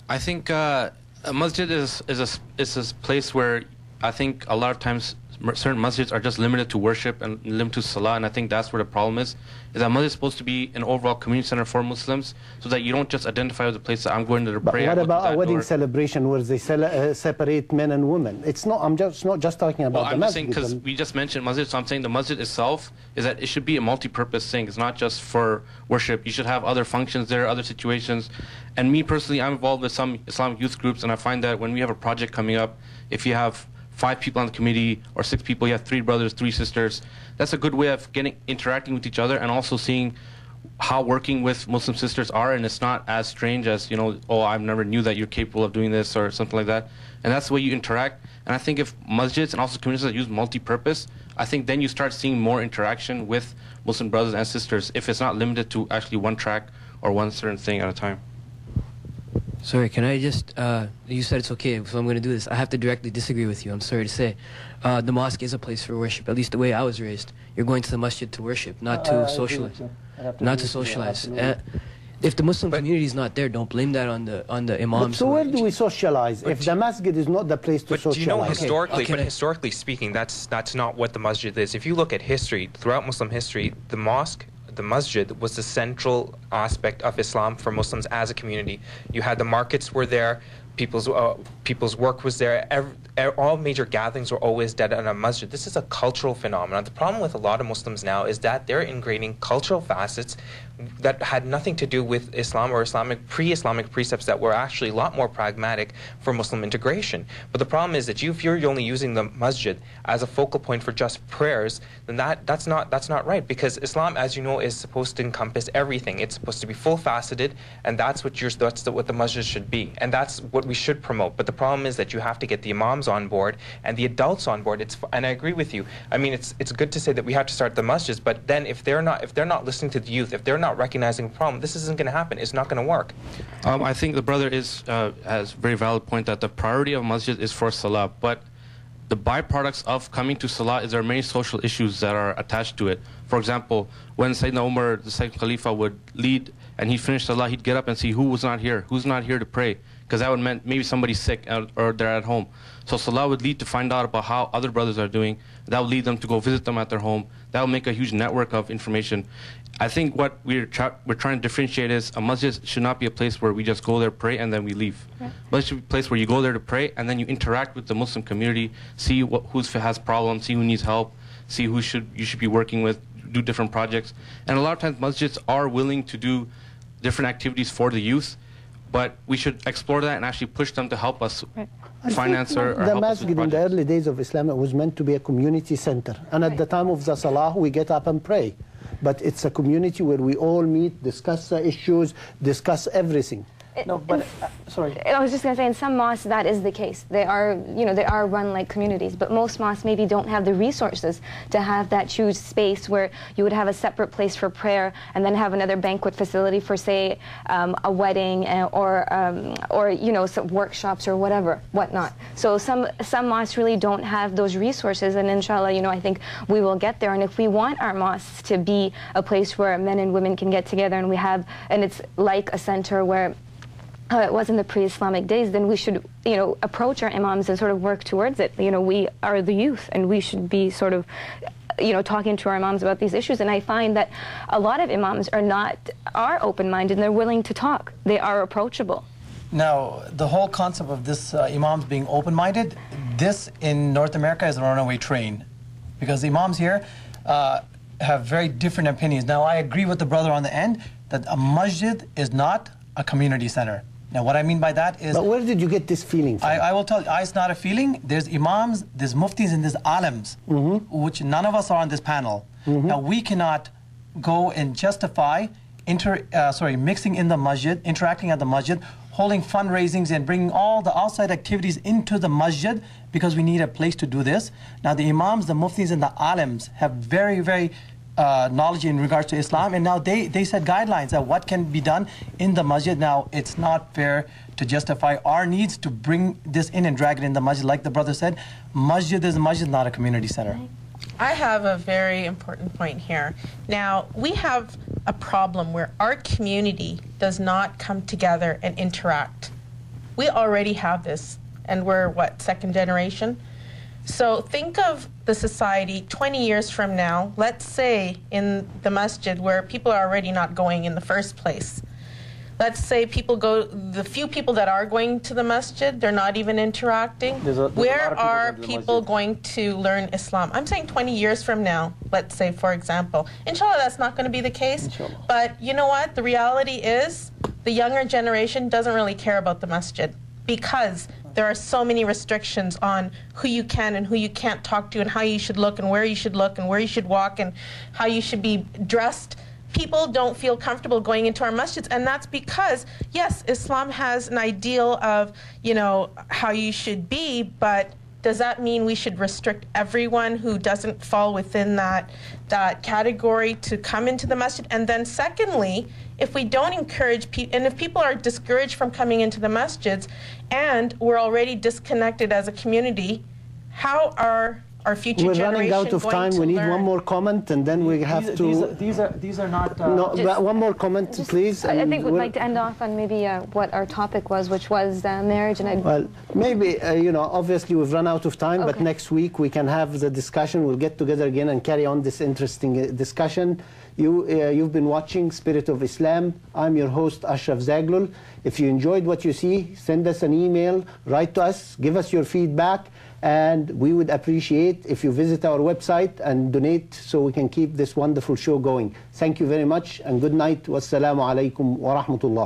I think a masjid is a place where I think a lot of times certain masjids are just limited to worship and limited to salah, and I think that's where the problem is that masjid is supposed to be an overall community center for Muslims, so that you don't just identify with the place that I'm going to pray. But what about a wedding celebration where they separate men and women? It's not. I'm just not just talking about the masjid. I'm saying, because we just mentioned masjid, so I'm saying the masjid itself is that it should be a multi-purpose thing. It's not just for worship. You should have other functions there, other situations. And me personally, I'm involved with some Islamic youth groups, and I find that when we have a project coming up, if you have 5 people on the committee or 6 people, you have 3 brothers, 3 sisters. That's a good way of interacting with each other and also seeing how working with Muslim sisters are, and it's not as strange as, you know, oh, I never knew that you're capable of doing this or something like that. And that's the way you interact. And I think if masjids and also communities that use multi-purpose, I think then you start seeing more interaction with Muslim brothers and sisters if it's not limited to actually one track or one certain thing at a time. Sorry, can I just, you said it's okay, so I'm going to do this. I have to directly disagree with you, I'm sorry to say. The mosque is a place for worship, at least the way I was raised. You're going to the masjid to worship, not to socialize. Not to socialize. If the Muslim community is not there, don't blame that on the imams. But so where do we socialize if the masjid is not the place to socialize? Do you know historically, historically speaking, that's not what the masjid is. If you look at history, throughout Muslim history, the mosque, the masjid, was the central aspect of Islam for Muslims as a community. You had the markets were there, people's work was there. All major gatherings were always done at a masjid. This is a cultural phenomenon. The problem with a lot of Muslims now is that they're ingraining cultural facets that had nothing to do with Islam or pre-Islamic precepts that were actually a lot more pragmatic for Muslim integration. But the problem is that if you're only using the masjid as a focal point for just prayers, then that's not right, because Islam, as you know, is supposed to encompass everything. It's supposed to be full-faceted, and that's what the masjid should be, and that's what we should promote. But the problem is that you have to get the imams on board and the adults on board. And I agree with you. I mean, it's good to say that we have to start the masjids, but then if they're not listening to the youth, if they're not recognizing the problem, this isn't going to happen. It's not going to work. I think the brother has a very valid point that the priority of masjid is for salah, but the byproducts of coming to salah is there are many social issues that are attached to it. For example, when Sayyidina Umar, the second Khalifa, would lead and he'd finish salah, he'd get up and see who's not here to pray, because that would mean maybe somebody's sick or they're at home. So salah would lead to find out about how other brothers are doing. That would lead them to go visit them at their home. That will make a huge network of information. I think what we're trying to differentiate is a masjid should not be a place where we just go there, pray, and then we leave. Right. But it should be a place where you go there to pray, and then you interact with the Muslim community, see who has problems, see who needs help, see who you should be working with, do different projects. And a lot of times masjids are willing to do different activities for the youth, but we should explore that and actually push them to help us finance or help us with the masjid in the early days of Islam, it was meant to be a community center. And at the time of the salah, we get up and pray. But it's a community where we all meet, discuss issues, discuss everything. No, but sorry. I was just going to say, in some mosques that is the case. They are, they are run like communities. But most mosques maybe don't have the resources to have that huge space where you would have a separate place for prayer and then have another banquet facility for, say, a wedding or some workshops or whatnot. So some mosques really don't have those resources. And inshallah, I think we will get there. And if we want our mosques to be a place where men and women can get together and it's like a center where it was in the pre-Islamic days, then we should, approach our imams and sort of work towards it. We are the youth, and we should be sort of, talking to our imams about these issues. And I find that a lot of imams are open-minded, and they're willing to talk. They are approachable. Now, the whole concept of this imams being open-minded, this in North America is a runaway train, because the imams here have very different opinions. Now, I agree with the brother on the end that a masjid is not a community center. Now, what I mean by that is... But where did you get this feeling from? I will tell you, it's not a feeling. There's imams, there's muftis, and there's alims, which none of us are on this panel. Now, we cannot go and justify mixing in the masjid, interacting at the masjid, holding fundraisings and bringing all the outside activities into the masjid because we need a place to do this. Now, the imams, the muftis, and the alims have very, very knowledge in regards to Islam, and now they set guidelines of what can be done in the masjid. Now, it's not fair to justify our needs to bring this in and drag it in the masjid. Like the brother said, masjid is a masjid, not a community center. I have a very important point here. Now, we have a problem where our community does not come together and interact. We already have this, and we're, what, second generation? So think of the society 20 years from now, let's say in the masjid where people are already not going in the first place. Let's say people go, the few people that are going to the masjid, they're not even interacting. Where are people going to learn Islam? I'm saying 20 years from now, let's say, for example. Inshallah, that's not going to be the case. Inshallah. But you know what? The reality is the younger generation doesn't really care about the masjid because there are so many restrictions on who you can and who you can't talk to and how you should look and where you should look and where you should walk and how you should be dressed. People don't feel comfortable going into our masjids, and that's because, yes, Islam has an ideal of, you know, how you should be, but does that mean we should restrict everyone who doesn't fall within that category to come into the masjid? And then secondly, if we don't encourage people, and if people are discouraged from coming into the masjids, and we're already disconnected as a community, how are our future We're generation running out of time. We need one more comment, and then we have to. These are not. No, one more comment, please. I think we'd like to end off on maybe what our topic was, which was marriage. And well, maybe you know, obviously we've run out of time, but next week we can have the discussion. We'll get together again and carry on this interesting discussion. You've been watching Spirit of Islam. I'm your host, Ashraf Zaghloul. If you enjoyed what you see, send us an email, write to us, give us your feedback, and we would appreciate if you visit our website and donate so we can keep this wonderful show going. Thank you very much, and good night. Wassalamu alaikum wa rahmatullah.